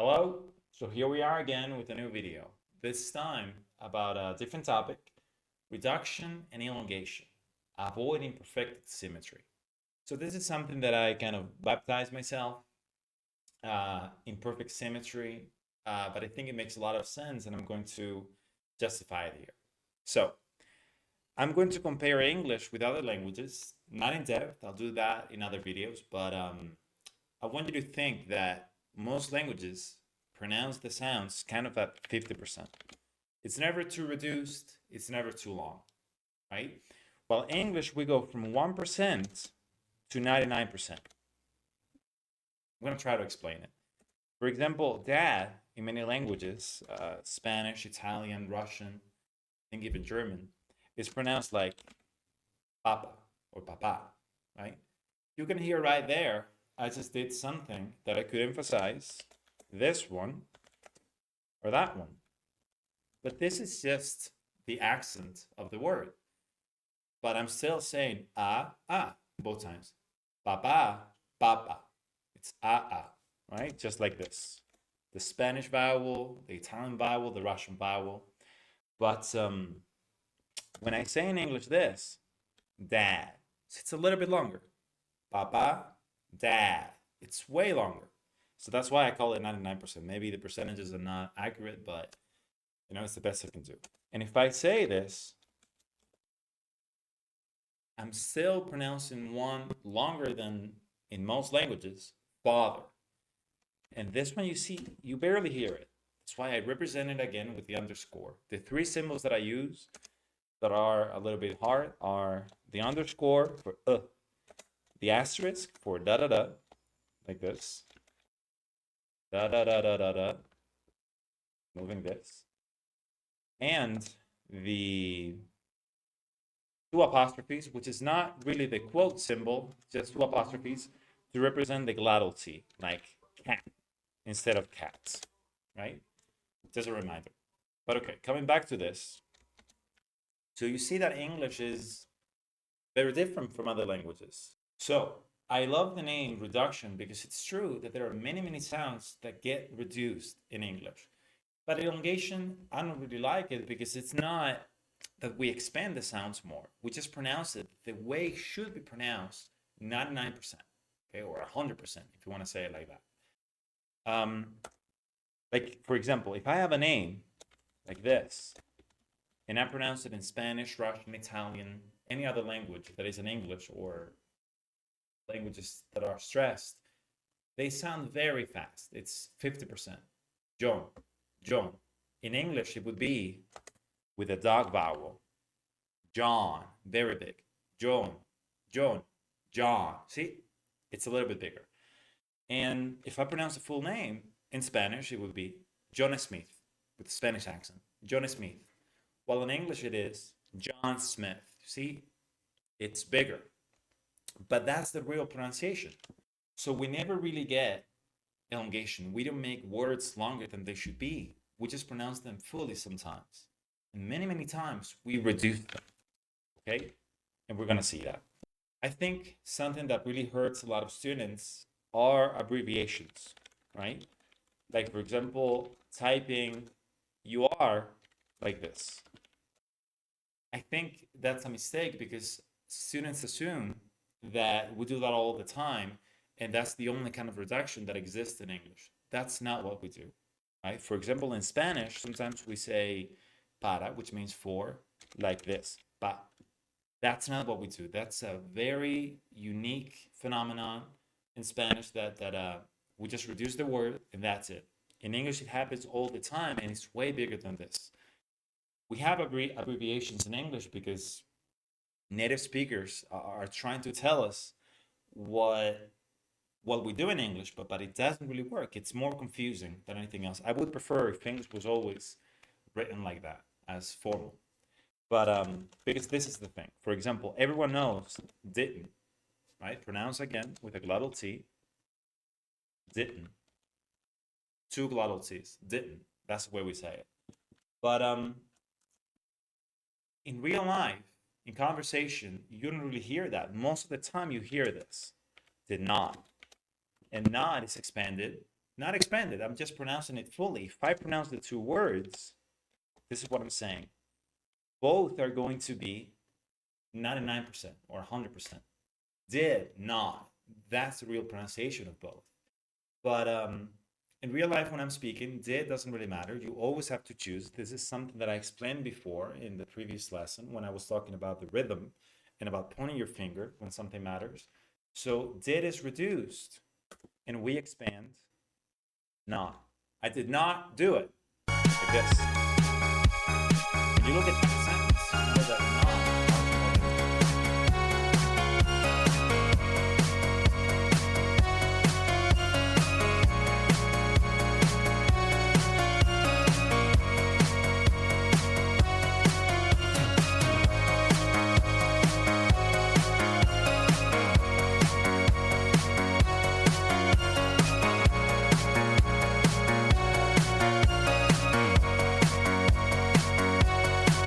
Hello, so here we are again with a new video. This time about a different topic, reduction and elongation, avoiding perfect symmetry. So this is something that I kind of baptized myself, imperfect symmetry, but I think it makes a lot of sense and I'm going to justify it here. So I'm going to compare English with other languages, not in depth, I'll do that in other videos, but I want you to think that most languages pronounce the sounds kind of at 50%. It's never too reduced, it's never too long, right? While English, we go from 1% to 99%. I'm going to try to explain it. For example, dad in many languages, Spanish, Italian, Russian, I think even German, is pronounced like papa or papa, right? You can hear right there, I just did something that I could emphasize, this one or that one. But this is just the accent of the word. But I'm still saying both times. Papa, papa. It's right? Just like this. The Spanish vowel, the Italian vowel, the Russian vowel. But when I say in English this, dad, it's a little bit longer. Papa, dad. It's way longer. So that's why I call it 99%. Maybe the percentages are not accurate, but it's the best I can do. And if I say this, I'm still pronouncing one longer than in most languages, father. And this one you see, you barely hear it. That's why I represent it again with the underscore. The three symbols that I use that are a little bit hard are the underscore for the asterisk for da da da, like this, da da da da da da, moving this, and the two apostrophes, which is not really the quote symbol, just two apostrophes to represent the glottal T, like cat instead of cat, right? Just a reminder. But okay, coming back to this. So you see that English is very different from other languages. So I love the name reduction because it's true that there are many, many sounds that get reduced in English. But elongation, I don't really like it because it's not that we expand the sounds more. We just pronounce it the way it should be pronounced 99%, okay, or 100% if you want to say it like that. Like, for example, if I have a name like this, and I pronounce it in Spanish, Russian, Italian, any other language that is in English or languages that are stressed, they sound very fast. It's 50%. John, John. In English, it would be with a dog vowel. John, very big. John, John, John. See, it's a little bit bigger. And if I pronounce the full name in Spanish, it would be John Smith with a Spanish accent. John Smith. While in English, it is John Smith. See, it's bigger. But that's the real pronunciation. So we never really get elongation. We don't make words longer than they should be. We just pronounce them fully sometimes. And many, many times we reduce them. Okay? And we're going to see that. I think something that really hurts a lot of students are abbreviations, right? Like, for example, typing you are like this. I think that's a mistake because students assume that we do that all the time and that's the only kind of reduction that exists in English. That's not what we do, right? For example, in Spanish, sometimes we say para, which means for, like this, pa. That's not what we do. That's a very unique phenomenon in Spanish that we just reduce the word and that's it. In English, it happens all the time and it's way bigger than this. We have abbreviations in English because native speakers are trying to tell us what we do in English, but it doesn't really work. It's more confusing than anything else. I would prefer if English was always written like that, as formal. But because this is the thing. For example, everyone knows didn't, right? Pronounce again with a glottal T. Didn't. Two glottal T's. Didn't. That's the way we say it. But in real life, in conversation, you don't really hear that. Most of the time, you hear this. Did not. And not is expanded. not expanded. I'm just pronouncing it fully. If I pronounce the two words, this is what I'm saying. Both are going to be 99% or 100%. Did not. That's the real pronunciation of both. But in real life, when I'm speaking, did doesn't really matter. You always have to choose. This is something that I explained before in the previous lesson when I was talking about the rhythm and about pointing your finger when something matters. So did is reduced, and we expand not. I did not do it. Like this. When you look at that sentence, you know that not